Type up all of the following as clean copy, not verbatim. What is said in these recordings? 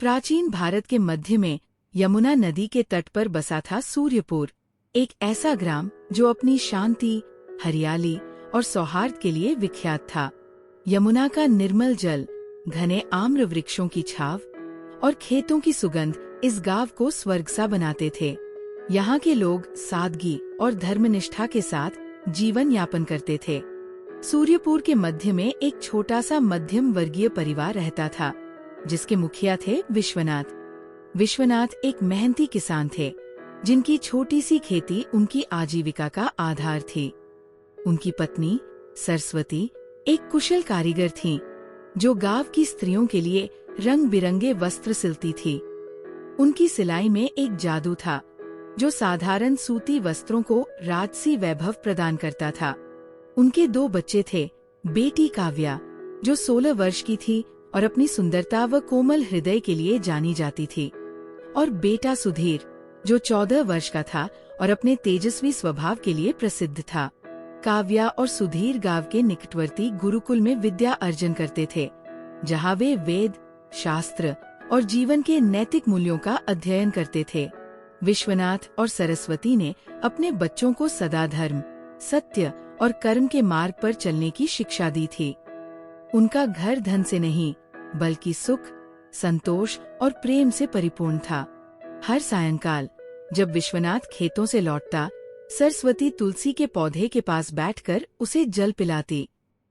प्राचीन भारत के मध्य में यमुना नदी के तट पर बसा था सूर्यपुर, एक ऐसा ग्राम जो अपनी शांति, हरियाली और सौहार्द के लिए विख्यात था। यमुना का निर्मल जल, घने आम्र वृक्षों की छाव और खेतों की सुगंध इस गांव को स्वर्ग सा बनाते थे। यहाँ के लोग सादगी और धर्मनिष्ठा के साथ जीवन यापन करते थे। सूर्यपुर के मध्य में एक छोटा सा मध्यम वर्गीय परिवार रहता था, जिसके मुखिया थे विश्वनाथ। विश्वनाथ एक मेहनती किसान थे, जिनकी छोटी सी खेती उनकी आजीविका का आधार थी। उनकी पत्नी सरस्वती एक कुशल कारीगर थीं, जो गांव की स्त्रियों के लिए रंग बिरंगे वस्त्र सिलती थी। उनकी सिलाई में एक जादू था, जो साधारण सूती वस्त्रों को राजसी वैभव प्रदान करता था। उनके 2 बच्चे थे, बेटी काव्या जो 16 वर्ष की थी और अपनी सुंदरता व कोमल हृदय के लिए जानी जाती थी, और बेटा सुधीर जो 14 वर्ष का था और अपने तेजस्वी स्वभाव के लिए प्रसिद्ध था। काव्या और सुधीर गांव के निकटवर्ती गुरुकुल में विद्या अर्जन करते थे, जहां वे वेद, शास्त्र और जीवन के नैतिक मूल्यों का अध्ययन करते थे। विश्वनाथ और सरस्वती ने अपने बच्चों को सदा धर्म, सत्य और कर्म के मार्ग पर चलने की शिक्षा दी थी। उनका घर धन से नहीं, बल्कि सुख, संतोष और प्रेम से परिपूर्ण था। हर सायंकाल जब विश्वनाथ खेतों से लौटता, सरस्वती तुलसी के पौधे के पास बैठकर उसे जल पिलाती।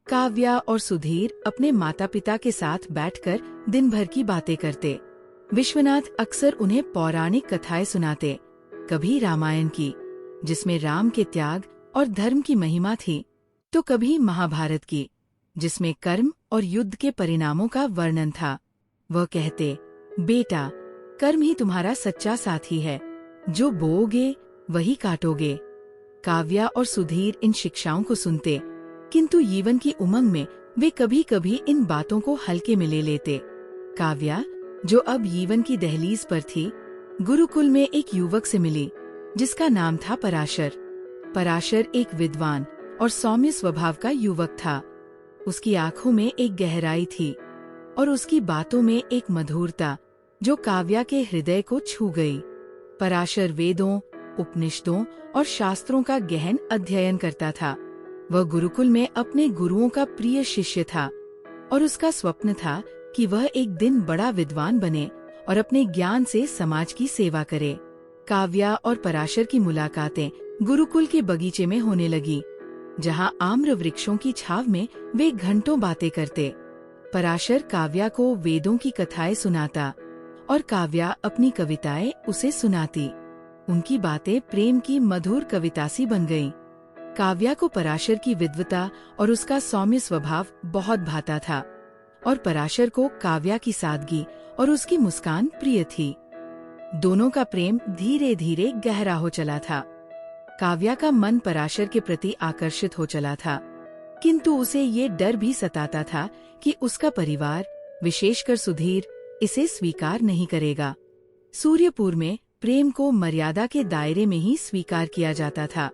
काव्या और सुधीर अपने माता पिता के साथ बैठकर दिन भर की बातें करते। विश्वनाथ अक्सर उन्हें पौराणिक कथाएं सुनाते, कभी रामायण की, जिसमें राम के त्याग और धर्म की महिमा थी, तो कभी महाभारत की, जिसमें कर्म और युद्ध के परिणामों का वर्णन था। वह कहते, बेटा, कर्म ही तुम्हारा सच्चा साथी है, जो बोओगे वही काटोगे। काव्या और सुधीर इन शिक्षाओं को सुनते, किंतु जीवन की उमंग में वे कभी कभी इन बातों को हल्के में ले लेते। काव्या, जो अब जीवन की दहलीज पर थी, गुरुकुल में एक युवक से मिली, जिसका नाम था पराशर। पराशर एक विद्वान और सौम्य स्वभाव का युवक था। उसकी आंखों में एक गहराई थी और उसकी बातों में एक मधुरता जो काव्या के हृदय को छू गई। पराशर वेदों, उपनिषदों और शास्त्रों का गहन अध्ययन करता था। वह गुरुकुल में अपने गुरुओं का प्रिय शिष्य था और उसका स्वप्न था कि वह एक दिन बड़ा विद्वान बने और अपने ज्ञान से समाज की सेवा करे। काव्या और पराशर की मुलाकातें गुरुकुल के बगीचे में होने लगी, जहां आम्र वृक्षों की छाव में वे घंटों बातें करते। पराशर काव्या को वेदों की कथाएं सुनाता और काव्या अपनी कविताएं उसे सुनाती। उनकी बातें प्रेम की मधुर कविता सी बन गईं। काव्या को पराशर की विद्वता और उसका सौम्य स्वभाव बहुत भाता था, और पराशर को काव्या की सादगी और उसकी मुस्कान प्रिय थी। दोनों का प्रेम धीरे धीरे गहरा हो चला था। काव्या का मन पराशर के प्रति आकर्षित हो चला था, किंतु उसे ये डर भी सताता था कि उसका परिवार, विशेषकर सुधीर, इसे स्वीकार नहीं करेगा। सूर्यपुर में प्रेम को मर्यादा के दायरे में ही स्वीकार किया जाता था।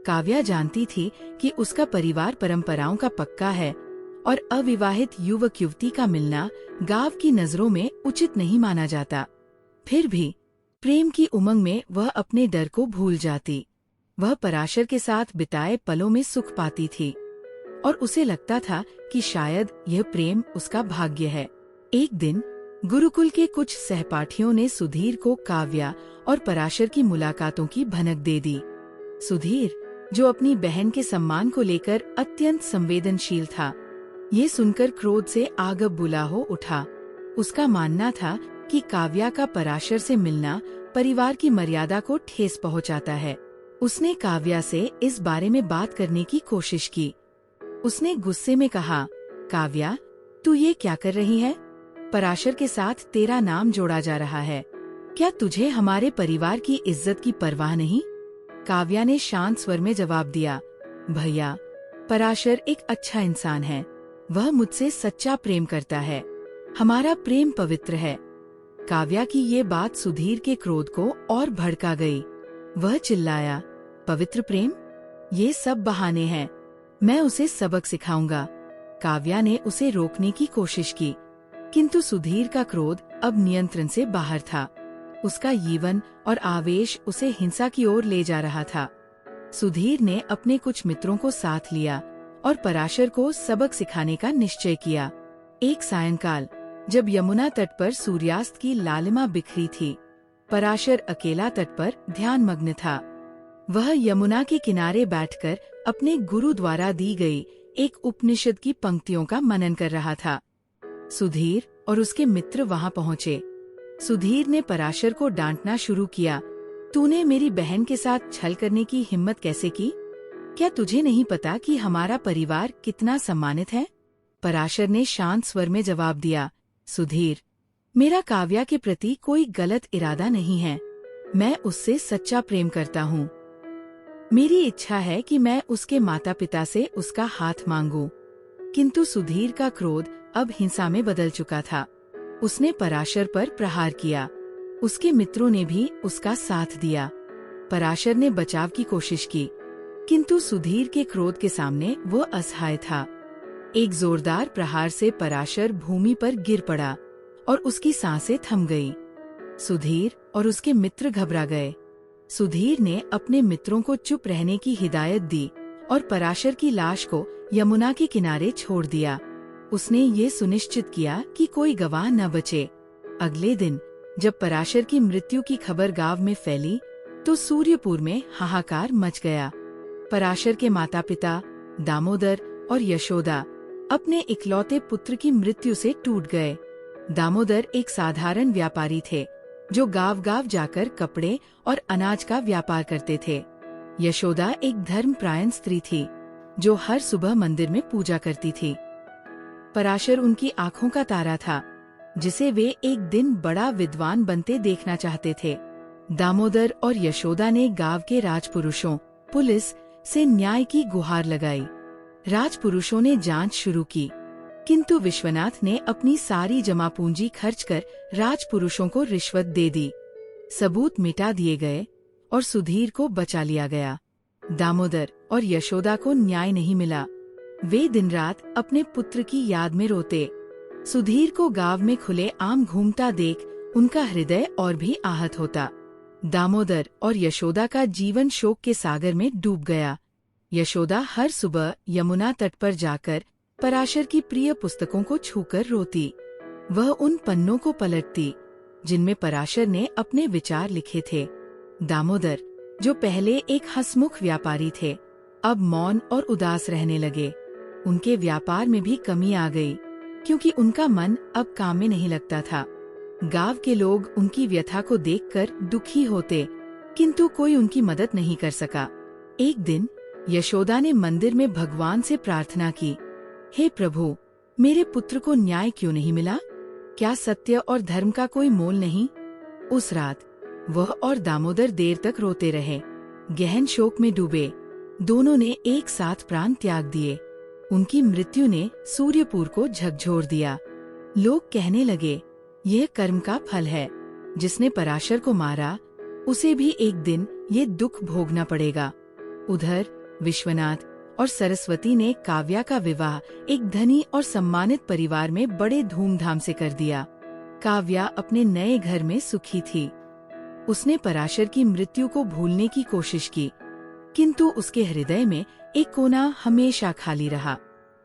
काव्या जानती थी कि उसका परिवार परंपराओं का पक्का है और अविवाहित युवक युवती का मिलना गांव की नजरों में उचित नहीं माना जाता। फिर भी प्रेम की उमंग में वह अपने डर को भूल जाती। वह पराशर के साथ बिताए पलों में सुख पाती थी और उसे लगता था कि शायद यह प्रेम उसका भाग्य है। एक दिन गुरुकुल के कुछ सहपाठियों ने सुधीर को काव्या और पराशर की मुलाकातों की भनक दे दी। सुधीर, जो अपनी बहन के सम्मान को लेकर अत्यंत संवेदनशील था, ये सुनकर क्रोध से आग बुला हो उठा। उसका मानना था कि काव्या का पराशर से मिलना परिवार की मर्यादा को ठेस पहुंचाता है। उसने काव्या से इस बारे में बात करने की कोशिश की। उसने गुस्से में कहा, काव्या, तू ये क्या कर रही है? पराशर के साथ तेरा नाम जोड़ा जा रहा है। क्या तुझे हमारे परिवार की इज्जत की परवाह नहीं? काव्या ने शांत स्वर में जवाब दिया, भैया, पराशर एक अच्छा इंसान है। वह मुझसे सच्चा प्रेम करता है। हमारा प्रेम पवित्र है। काव्या की ये बात सुधीर के क्रोध को और भड़का गई। वह चिल्लाया, पवित्र प्रेम? ये सब बहाने हैं। मैं उसे सबक सिखाऊंगा। काव्या ने उसे रोकने की कोशिश की, किंतु सुधीर का क्रोध अब नियंत्रण से बाहर था। उसका यौवन और आवेश उसे हिंसा की ओर ले जा रहा था। सुधीर ने अपने कुछ मित्रों को साथ लिया और पराशर को सबक सिखाने का निश्चय किया। एक सायंकाल जब यमुना तट पर सूर्यास्त की लालिमा बिखरी थी, पराशर अकेला तट पर ध्यानमग्न था। वह यमुना के किनारे बैठकर अपने गुरु द्वारा दी गई एक उपनिषद की पंक्तियों का मनन कर रहा था। सुधीर और उसके मित्र वहां पहुंचे। सुधीर ने पराशर को डांटना शुरू किया। तूने मेरी बहन के साथ छल करने की हिम्मत कैसे की? क्या तुझे नहीं पता कि हमारा परिवार कितना सम्मानित है? पराशर ने शांत स्वर में जवाब दिया, सुधीर, मेरा काव्या के प्रति कोई गलत इरादा नहीं है। मैं उससे सच्चा प्रेम करता हूँ। मेरी इच्छा है कि मैं उसके माता पिता से उसका हाथ मांगूं। किंतु सुधीर का क्रोध अब हिंसा में बदल चुका था। उसने पराशर पर प्रहार किया। उसके मित्रों ने भी उसका साथ दिया। पराशर ने बचाव की कोशिश की, किंतु सुधीर के क्रोध के सामने वो असहाय था। एक जोरदार प्रहार से पराशर भूमि पर गिर पड़ा और उसकी सांसें थम गई। सुधीर और उसके मित्र घबरा गए। सुधीर ने अपने मित्रों को चुप रहने की हिदायत दी और पराशर की लाश को यमुना के किनारे छोड़ दिया। उसने ये सुनिश्चित किया कि कोई गवाह न बचे। अगले दिन जब पराशर की मृत्यु की खबर गांव में फैली तो सूर्यपुर में हाहाकार मच गया। पराशर के माता पिता दामोदर और यशोदा अपने इकलौते पुत्र की मृत्यु से टूट गए। दामोदर एक साधारण व्यापारी थे जो गांव-गांव जाकर कपड़े और अनाज का व्यापार करते थे। यशोदा एक धर्मपरायण स्त्री थी जो हर सुबह मंदिर में पूजा करती थी। पराशर उनकी आंखों का तारा था जिसे वे एक दिन बड़ा विद्वान बनते देखना चाहते थे। दामोदर और यशोदा ने गांव के राजपुरुषों, पुलिस से न्याय की गुहार लगाई। राजपुरुषों ने जांच शुरू की, किंतु विश्वनाथ ने अपनी सारी जमा पूंजी खर्च कर राजपुरुषों को रिश्वत दे दी। सबूत मिटा दिए गए और सुधीर को बचा लिया गया। दामोदर और यशोदा को न्याय नहीं मिला। वे दिन रात अपने पुत्र की याद में रोते। सुधीर को गांव में खुले आम घूमता देख उनका हृदय और भी आहत होता। दामोदर और यशोदा का जीवन शोक के सागर में डूब गया। यशोदा हर सुबह यमुना तट पर जाकर पराशर की प्रिय पुस्तकों को छूकर रोती। वह उन पन्नों को पलटती जिनमें पराशर ने अपने विचार लिखे थे। दामोदर, जो पहले एक हंसमुख व्यापारी थे, अब मौन और उदास रहने लगे। उनके व्यापार में भी कमी आ गई क्योंकि उनका मन अब काम में नहीं लगता था। गांव के लोग उनकी व्यथा को देखकर दुखी होते, किंतु कोई उनकी मदद नहीं कर सका। एक दिन यशोदा ने मंदिर में भगवान से प्रार्थना की, हे प्रभु, मेरे पुत्र को न्याय क्यों नहीं मिला? क्या सत्य और धर्म का कोई मोल नहीं? उस रात वह और दामोदर देर तक रोते रहे, गहन शोक में डूबे। दोनों ने एक साथ प्राण त्याग दिए। उनकी मृत्यु ने सूर्यपुर को झकझोर दिया। लोग कहने लगे, यह कर्म का फल है। जिसने पराशर को मारा, उसे भी एक दिन ये दुख भोगना पड़ेगा। उधर विश्वनाथ और सरस्वती ने काव्या का विवाह एक धनी और सम्मानित परिवार में बड़े धूमधाम से कर दिया। काव्या अपने नए घर में सुखी थी। उसने पराशर की मृत्यु को भूलने की कोशिश की, किंतु उसके हृदय में एक कोना हमेशा खाली रहा।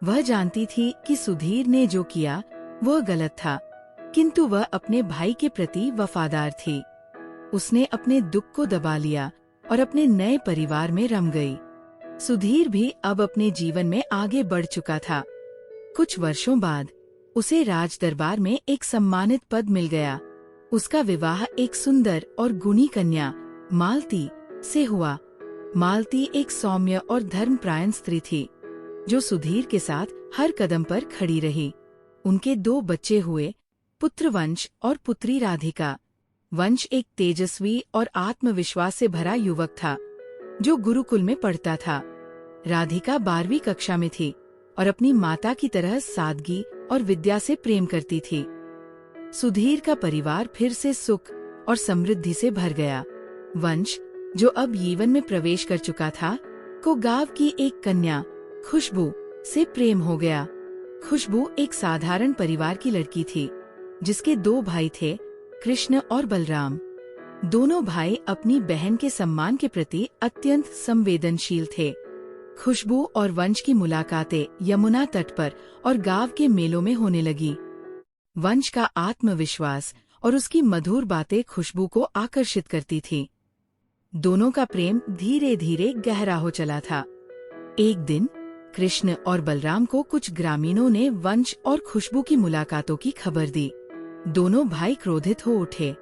वह जानती थी कि सुधीर ने जो किया वह गलत था, किंतु वह अपने भाई के प्रति वफादार थी। उसने अपने दुख को दबा लिया और अपने नए परिवार में रम गई। सुधीर भी अब अपने जीवन में आगे बढ़ चुका था। कुछ वर्षों बाद उसे राज दरबार में एक सम्मानित पद मिल गया। उसका विवाह एक सुंदर और गुणी कन्या मालती से हुआ। मालती एक सौम्य और धर्मपरायण स्त्री थी जो सुधीर के साथ हर कदम पर खड़ी रही। उनके 2 बच्चे हुए, पुत्र वंश और पुत्री राधिका। वंश एक तेजस्वी और आत्मविश्वास से भरा युवक था जो गुरुकुल में पढ़ता था। राधिका 12वीं कक्षा में थी और अपनी माता की तरह सादगी और विद्या से प्रेम करती थी। सुधीर का परिवार फिर से सुख और समृद्धि से भर गया। वंश, जो अब यौवन में प्रवेश कर चुका था, को गांव की एक कन्या खुशबू से प्रेम हो गया। खुशबू एक साधारण परिवार की लड़की थी, जिसके 2 भाई थे, कृष्ण और बलराम। दोनों भाई अपनी बहन के सम्मान के प्रति अत्यंत संवेदनशील थे। खुशबू और वंश की मुलाकातें यमुना तट पर और गांव के मेलों में होने लगी। वंश का आत्मविश्वास और उसकी मधुर बातें खुशबू को आकर्षित करती थी। दोनों का प्रेम धीरे धीरे गहरा हो चला था। एक दिन कृष्ण और बलराम को कुछ ग्रामीणों ने वंश और खुशबू की मुलाकातों की खबर दी। दोनों भाई क्रोधित हो उठे।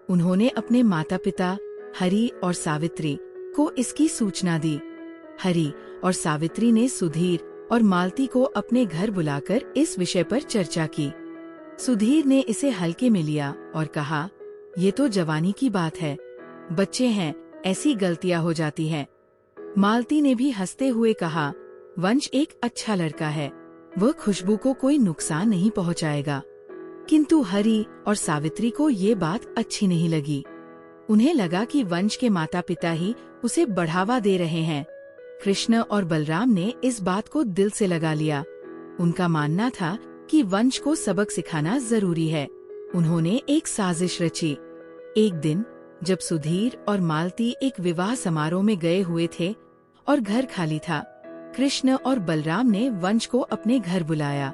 उन्होंने अपने माता पिता हरि और सावित्री को इसकी सूचना दी। हरि और सावित्री ने सुधीर और मालती को अपने घर बुलाकर इस विषय पर चर्चा की। सुधीर ने इसे हल्के में लिया और कहा, ये तो जवानी की बात है, बच्चे हैं, ऐसी गलतियां हो जाती हैं। मालती ने भी हंसते हुए कहा, वंश एक अच्छा लड़का है, वह खुशबू को कोई नुकसान नहीं पहुंचाएगा। किंतु हरि और सावित्री को ये बात अच्छी नहीं लगी। उन्हें लगा कि वंश के माता पिता ही उसे बढ़ावा दे रहे हैं। कृष्ण और बलराम ने इस बात को दिल से लगा लिया। उनका मानना था कि वंश को सबक सिखाना जरूरी है। उन्होंने एक साजिश रची। एक दिन जब सुधीर और मालती एक विवाह समारोह में गए हुए थे और घर खाली था, कृष्ण और बलराम ने वंश को अपने घर बुलाया।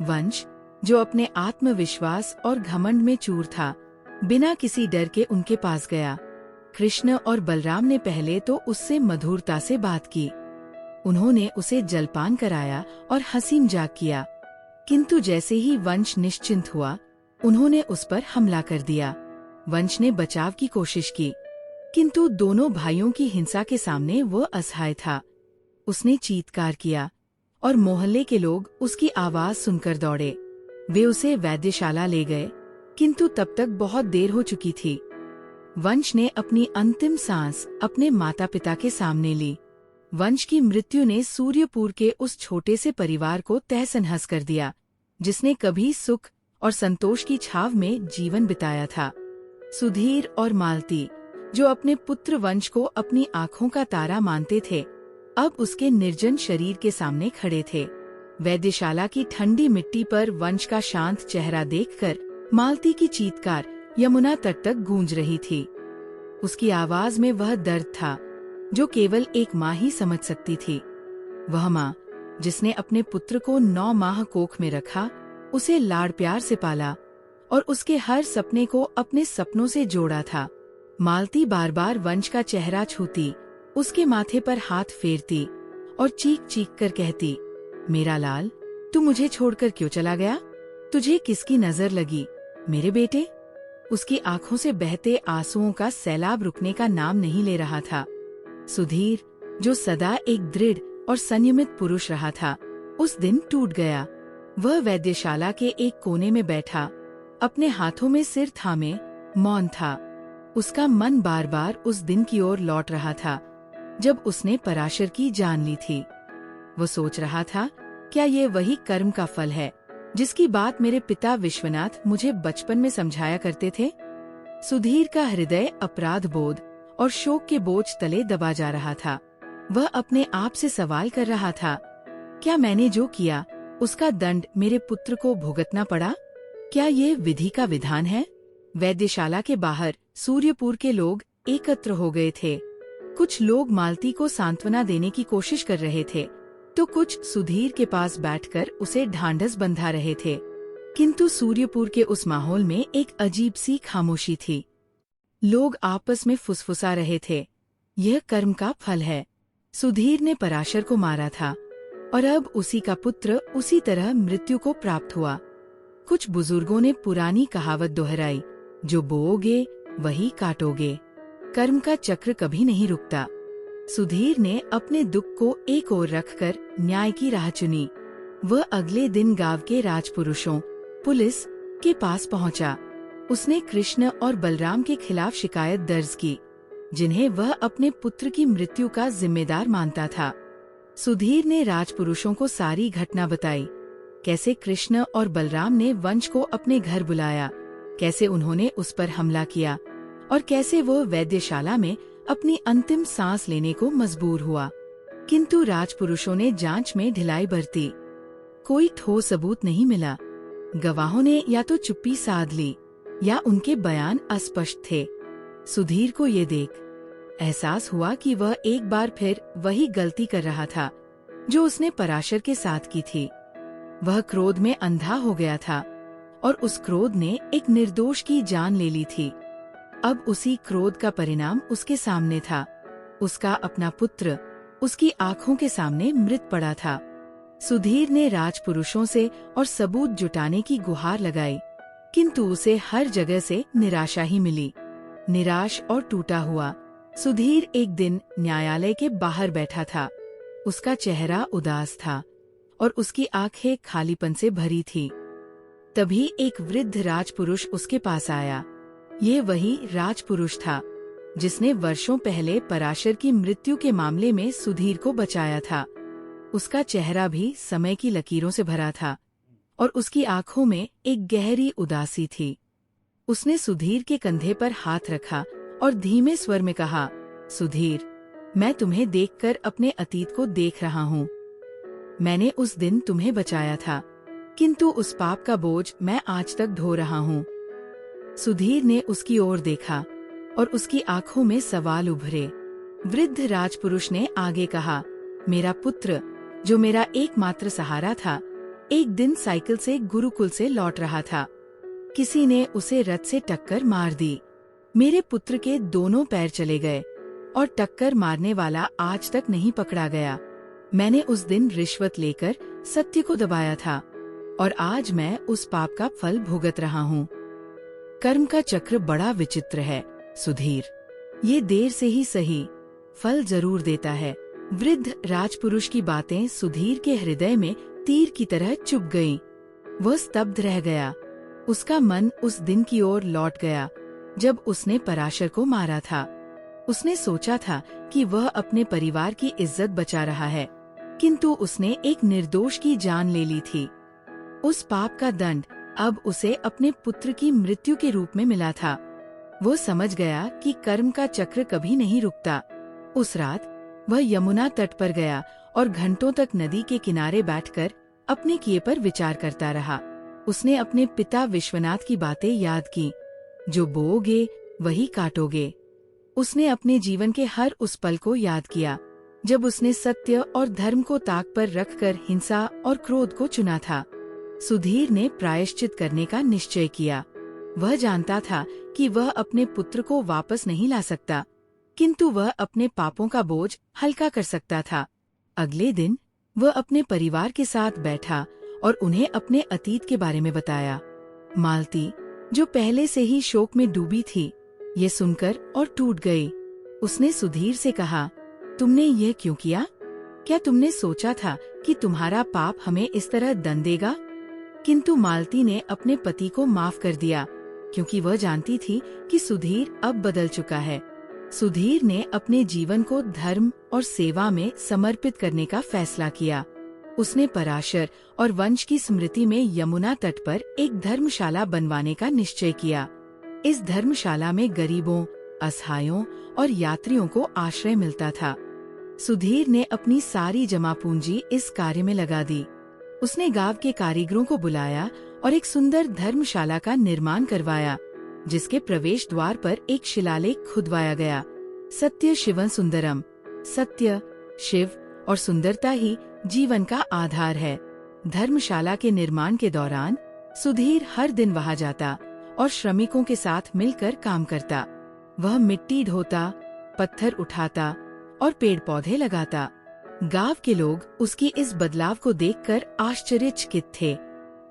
वंश, जो अपने आत्मविश्वास और घमंड में चूर था, बिना किसी डर के उनके पास गया। कृष्ण और बलराम ने पहले तो उससे मधुरता से बात की। उन्होंने उसे जलपान कराया और हंसी मजाक किया। किंतु जैसे ही वंश निश्चिंत हुआ, उन्होंने उस पर हमला कर दिया। वंश ने बचाव की कोशिश की, किंतु दोनों भाइयों की हिंसा के सामने वो असहाय था। उसने चीत्कार किया और मोहल्ले के लोग उसकी आवाज सुनकर दौड़े। वे उसे वैद्यशाला ले गए, किंतु तब तक बहुत देर हो चुकी थी। वंश ने अपनी अंतिम सांस अपने माता पिता के सामने ली। वंश की मृत्यु ने सूर्यपुर के उस छोटे से परिवार को तहस-नहस कर दिया, जिसने कभी सुख और संतोष की छाव में जीवन बिताया था। सुधीर और मालती, जो अपने पुत्र वंश को अपनी आंखों का तारा मानते थे, अब उसके निर्जन शरीर के सामने खड़े थे। वैद्यशाला की ठंडी मिट्टी पर वंश का शांत चेहरा देखकर मालती की चीत्कार यमुना तट तक गूंज रही थी। उसकी आवाज में वह दर्द था जो केवल एक माँ ही समझ सकती थी। वह माँ जिसने अपने पुत्र को 9 माह कोख में रखा, उसे लाड़ प्यार से पाला और उसके हर सपने को अपने सपनों से जोड़ा था। मालती बार बार वंश का चेहरा छूती, उसके माथे पर हाथ फेरती और चीख चीख कर कहती, मेरा लाल, तू मुझे छोड़कर क्यों चला गया? तुझे किसकी नजर लगी, मेरे बेटे? उसकी आंखों से बहते आंसुओं का सैलाब रुकने का नाम नहीं ले रहा था। सुधीर, जो सदा एक दृढ़ और संयमित पुरुष रहा था, उस दिन टूट गया। वह वैद्यशाला के एक कोने में बैठा, अपने हाथों में सिर थामे मौन था। उसका मन बार बार उस दिन की ओर लौट रहा था जब उसने पराशर की जान ली थी। वो सोच रहा था, क्या ये वही कर्म का फल है जिसकी बात मेरे पिता विश्वनाथ मुझे बचपन में समझाया करते थे? सुधीर का हृदय अपराध बोध और शोक के बोझ तले दबा जा रहा था। वह अपने आप से सवाल कर रहा था, क्या मैंने जो किया उसका दंड मेरे पुत्र को भुगतना पड़ा? क्या ये विधि का विधान है? वैद्यशाला के बाहर सूर्यपुर के लोग एकत्र हो गए थे। कुछ लोग मालती को सांत्वना देने की कोशिश कर रहे थे, तो कुछ सुधीर के पास बैठकर उसे ढांढस बंधा रहे थे। किंतु सूर्यपुर के उस माहौल में एक अजीब सी खामोशी थी। लोग आपस में फुसफुसा रहे थे, यह कर्म का फल है। सुधीर ने पराशर को मारा था और अब उसी का पुत्र उसी तरह मृत्यु को प्राप्त हुआ। कुछ बुजुर्गों ने पुरानी कहावत दोहराई, जो बोओगे वही काटोगे। कर्म का चक्र कभी नहीं रुकता। सुधीर ने अपने दुख को एक ओर रखकर न्याय की राह चुनी। वह अगले दिन गांव के राजपुरुषों, पुलिस के पास पहुंचा। उसने कृष्ण और बलराम के खिलाफ शिकायत दर्ज की, जिन्हें वह अपने पुत्र की मृत्यु का जिम्मेदार मानता था। सुधीर ने राजपुरुषों को सारी घटना बताई, कैसे कृष्ण और बलराम ने वंश को अपने घर बुलाया, कैसे उन्होंने उस पर हमला किया और कैसे वो वैद्यशाला में अपनी अंतिम सांस लेने को मजबूर हुआ। किंतु राजपुरुषों ने जांच में ढिलाई बरती। कोई ठोस सबूत नहीं मिला। गवाहों ने या तो चुप्पी साध ली या उनके बयान अस्पष्ट थे। सुधीर को ये देख एहसास हुआ कि वह एक बार फिर वही गलती कर रहा था जो उसने पराशर के साथ की थी। वह क्रोध में अंधा हो गया था और उस क्रोध ने एक निर्दोष की जान ले ली थी। अब उसी क्रोध का परिणाम उसके सामने था। उसका अपना पुत्र उसकी आंखों के सामने मृत पड़ा था। सुधीर ने राजपुरुषों से और सबूत जुटाने की गुहार लगाई, किंतु उसे हर जगह से निराशा ही मिली। निराश और टूटा हुआ सुधीर एक दिन न्यायालय के बाहर बैठा था। उसका चेहरा उदास था और उसकी आंखें खालीपन से भरी थी। तभी एक वृद्ध राजपुरुष उसके पास आया। ये वही राजपुरुष था जिसने वर्षों पहले पराशर की मृत्यु के मामले में सुधीर को बचाया था। उसका चेहरा भी समय की लकीरों से भरा था और उसकी आंखों में एक गहरी उदासी थी। उसने सुधीर के कंधे पर हाथ रखा और धीमे स्वर में कहा, सुधीर, मैं तुम्हें देखकर अपने अतीत को देख रहा हूँ। मैंने उस दिन तुम्हें बचाया था, किंतु उस पाप का बोझ मैं आज तक ढो रहा हूँ। सुधीर ने उसकी ओर देखा और उसकी आंखों में सवाल उभरे। वृद्ध राजपुरुष ने आगे कहा, मेरा पुत्र, जो मेरा एकमात्र सहारा था, एक दिन साइकिल से गुरुकुल से लौट रहा था। किसी ने उसे रथ से टक्कर मार दी। मेरे पुत्र के दोनों पैर चले गए और टक्कर मारने वाला आज तक नहीं पकड़ा गया। मैंने उस दिन रिश्वत लेकर सत्य को दबाया था और आज मैं उस पाप का फल भुगत रहा हूँ। कर्म का चक्र बड़ा विचित्र है सुधीर। ये देर से ही सही फल जरूर देता है। वृद्ध राजपुरुष की बातें सुधीर के हृदय में तीर की तरह चुभ गईं। वह स्तब्ध रह गया। उसका मन उस दिन की ओर लौट गया जब उसने पराशर को मारा था। उसने सोचा था कि वह अपने परिवार की इज्जत बचा रहा है, किंतु उसने एक निर्दोष की जान ले ली थी। उस पाप का दंड अब उसे अपने पुत्र की मृत्यु के रूप में मिला था। वो समझ गया कि कर्म का चक्र कभी नहीं रुकता। उस रात वह यमुना तट पर गया और घंटों तक नदी के किनारे बैठकर अपने किए पर विचार करता रहा। उसने अपने पिता विश्वनाथ की बातें याद की, जो बोओगे वही काटोगे। उसने अपने जीवन के हर उस पल को याद किया जब उसने सत्य और धर्म को ताक पर रखकर हिंसा और क्रोध को चुना था। सुधीर ने प्रायश्चित करने का निश्चय किया। वह जानता था कि वह अपने पुत्र को वापस नहीं ला सकता, किंतु वह अपने पापों का बोझ हल्का कर सकता था। अगले दिन वह अपने परिवार के साथ बैठा और उन्हें अपने अतीत के बारे में बताया। मालती, जो पहले से ही शोक में डूबी थी, ये सुनकर और टूट गई। उसने सुधीर से कहा, तुमने यह क्यों किया? क्या तुमने सोचा था कि तुम्हारा पाप हमें इस तरह दंड देगा? किंतु मालती ने अपने पति को माफ कर दिया, क्योंकि वह जानती थी कि सुधीर अब बदल चुका है। सुधीर ने अपने जीवन को धर्म और सेवा में समर्पित करने का फैसला किया। उसने पराशर और वंश की स्मृति में यमुना तट पर एक धर्मशाला बनवाने का निश्चय किया। इस धर्मशाला में गरीबों, असहायों और यात्रियों को आश्रय मिलता था। सुधीर ने अपनी सारी जमा पूंजी इस कार्य में लगा दी। उसने गांव के कारीगरों को बुलाया और एक सुंदर धर्मशाला का निर्माण करवाया, जिसके प्रवेश द्वार पर एक शिलालेख खुदवाया गया, सत्य शिवं सुंदरम। सत्य, शिव और सुंदरता ही जीवन का आधार है। धर्मशाला के निर्माण के दौरान सुधीर हर दिन वहां जाता और श्रमिकों के साथ मिलकर काम करता। वह मिट्टी ढोता, पत्थर उठाता और पेड़ पौधे लगाता। गांव के लोग उसकी इस बदलाव को देखकर आश्चर्यचकित थे।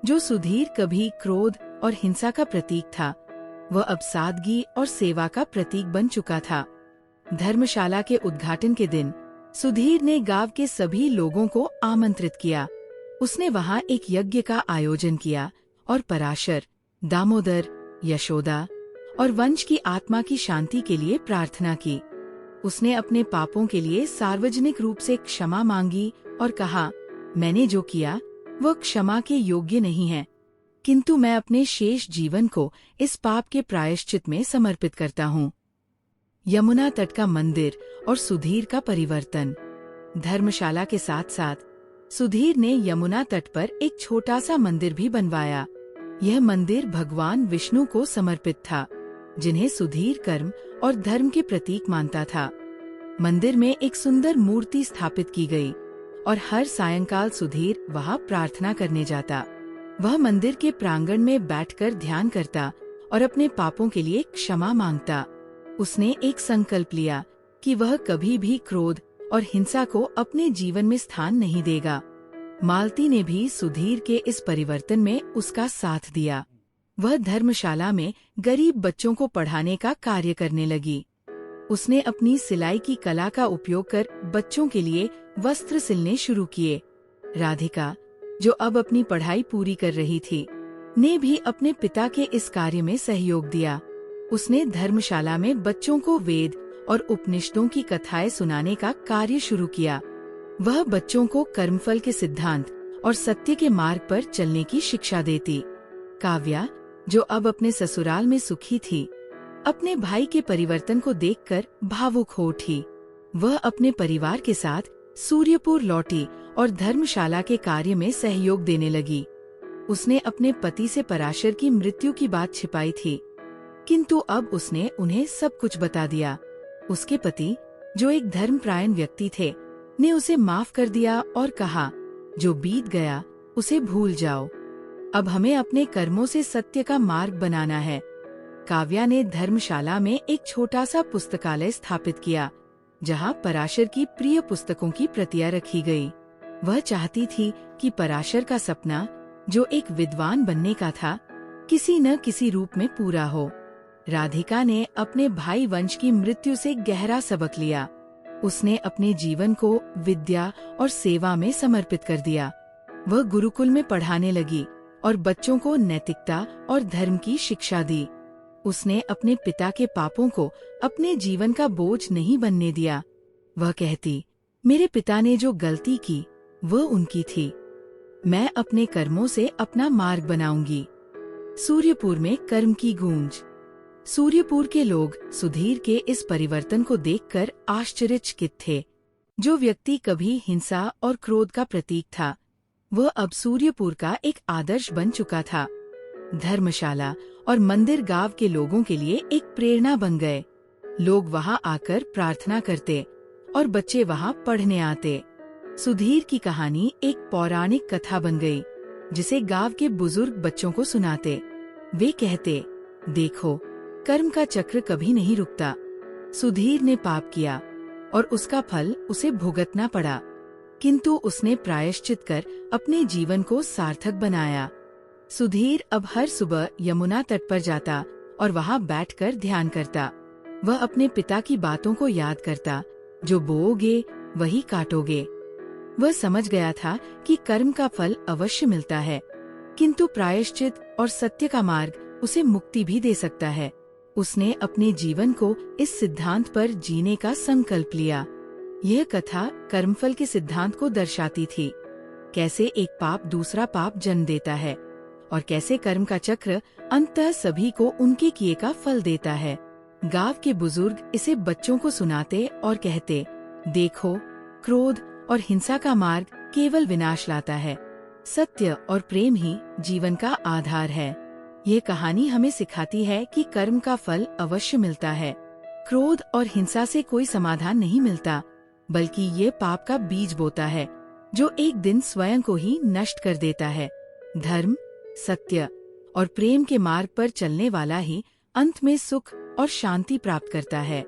जो सुधीर कभी क्रोध और हिंसा का प्रतीक था, वह अब सादगी और सेवा का प्रतीक बन चुका था। धर्मशाला के उद्घाटन के दिन सुधीर ने गांव के सभी लोगों को आमंत्रित किया। उसने वहां एक यज्ञ का आयोजन किया और पराशर, दामोदर, यशोदा और वंश की आत्मा की शांति के लिए प्रार्थना की। उसने अपने पापों के लिए सार्वजनिक रूप से क्षमा मांगी और कहा, मैंने जो किया वह क्षमा के योग्य नहीं है, किंतु मैं अपने शेष जीवन को इस पाप के प्रायश्चित में समर्पित करता हूँ। यमुना तट का मंदिर और सुधीर का परिवर्तन। धर्मशाला के साथ साथ सुधीर ने यमुना तट पर एक छोटा सा मंदिर भी बनवाया। यह मंदिर भगवान विष्णु को समर्पित था, जिन्हें सुधीर कर्म और धर्म के प्रतीक मानता था। मंदिर में एक सुंदर मूर्ति स्थापित की गई और हर सायंकाल सुधीर वहां प्रार्थना करने जाता। वह मंदिर के प्रांगण में बैठकर ध्यान करता और अपने पापों के लिए क्षमा मांगता। उसने एक संकल्प लिया कि वह कभी भी क्रोध और हिंसा को अपने जीवन में स्थान नहीं देगा। मालती ने भी सुधीर के इस परिवर्तन में उसका साथ दिया। वह धर्मशाला में गरीब बच्चों को पढ़ाने का कार्य करने लगी। उसने अपनी सिलाई की कला का उपयोग कर बच्चों के लिए वस्त्र सिलने शुरू किए। राधिका, जो अब अपनी पढ़ाई पूरी कर रही थी, ने भी अपने पिता के इस कार्य में सहयोग दिया। उसने धर्मशाला में बच्चों को वेद और उपनिषदों की कथाएं सुनाने का कार्य शुरू किया। वह बच्चों को कर्मफल के सिद्धांत और सत्य के मार्ग पर चलने की शिक्षा देती। काव्या, जो अब अपने ससुराल में सुखी थी, अपने भाई के परिवर्तन को देखकर भावुक हो उठी। वह अपने परिवार के साथ सूर्यपुर लौटी और धर्मशाला के कार्य में सहयोग देने लगी। उसने अपने पति से पराशर की मृत्यु की बात छिपाई थी, किंतु अब उसने उन्हें सब कुछ बता दिया। उसके पति, जो एक धर्मपरायण व्यक्ति थे, ने उसे माफ कर दिया और कहा, जो बीत गया उसे भूल जाओ। अब हमें अपने कर्मों से सत्य का मार्ग बनाना है। काव्या ने धर्मशाला में एक छोटा सा पुस्तकालय स्थापित किया, जहां पराशर की प्रिय पुस्तकों की प्रतियां रखी गई। वह चाहती थी कि पराशर का सपना, जो एक विद्वान बनने का था, किसी न किसी रूप में पूरा हो। राधिका ने अपने भाई वंश की मृत्यु से गहरा सबक लिया। उसने अपने जीवन को विद्या और सेवा में समर्पित कर दिया। वह गुरुकुल में पढ़ाने लगी और बच्चों को नैतिकता और धर्म की शिक्षा दी। उसने अपने पिता के पापों को अपने जीवन का बोझ नहीं बनने दिया। वह कहती, मेरे पिता ने जो गलती की वह उनकी थी, मैं अपने कर्मों से अपना मार्ग बनाऊंगी। सूर्यपुर में कर्म की गूंज। सूर्यपुर के लोग सुधीर के इस परिवर्तन को देखकर आश्चर्यचकित थे। जो व्यक्ति कभी हिंसा और क्रोध का प्रतीक था, वह अब सूर्यपुर का एक आदर्श बन चुका था। धर्मशाला और मंदिर गांव के लोगों के लिए एक प्रेरणा बन गए। लोग वहां आकर प्रार्थना करते और बच्चे वहां पढ़ने आते। सुधीर की कहानी एक पौराणिक कथा बन गई, जिसे गांव के बुजुर्ग बच्चों को सुनाते। वे कहते, देखो, कर्म का चक्र कभी नहीं रुकता। सुधीर ने पाप किया और उसका फल उसे भुगतना पड़ा, किंतु उसने प्रायश्चित कर अपने जीवन को सार्थक बनाया। सुधीर अब हर सुबह यमुना तट पर जाता और वहां बैठकर ध्यान करता। वह अपने पिता की बातों को याद करता, जो बोओगे वही काटोगे। वह समझ गया था कि कर्म का फल अवश्य मिलता है, किंतु प्रायश्चित और सत्य का मार्ग उसे मुक्ति भी दे सकता है। उसने अपने जीवन को इस सिद्धांत पर जीने का संकल्प लिया। यह कथा कर्मफल के सिद्धांत को दर्शाती थी। कैसे एक पाप दूसरा पाप जन्म देता है और कैसे कर्म का चक्र अंततः सभी को उनके किए का फल देता है। गांव के बुजुर्ग इसे बच्चों को सुनाते और कहते, देखो, क्रोध और हिंसा का मार्ग केवल विनाश लाता है। सत्य और प्रेम ही जीवन का आधार है। ये कहानी हमें सिखाती है कि कर्म का फल अवश्य मिलता है। क्रोध और हिंसा से कोई समाधान नहीं मिलता, बल्कि ये पाप का बीज बोता है, जो एक दिन स्वयं को ही नष्ट कर देता है। धर्म, सत्य और प्रेम के मार्ग पर चलने वाला ही अंत में सुख और शांति प्राप्त करता है।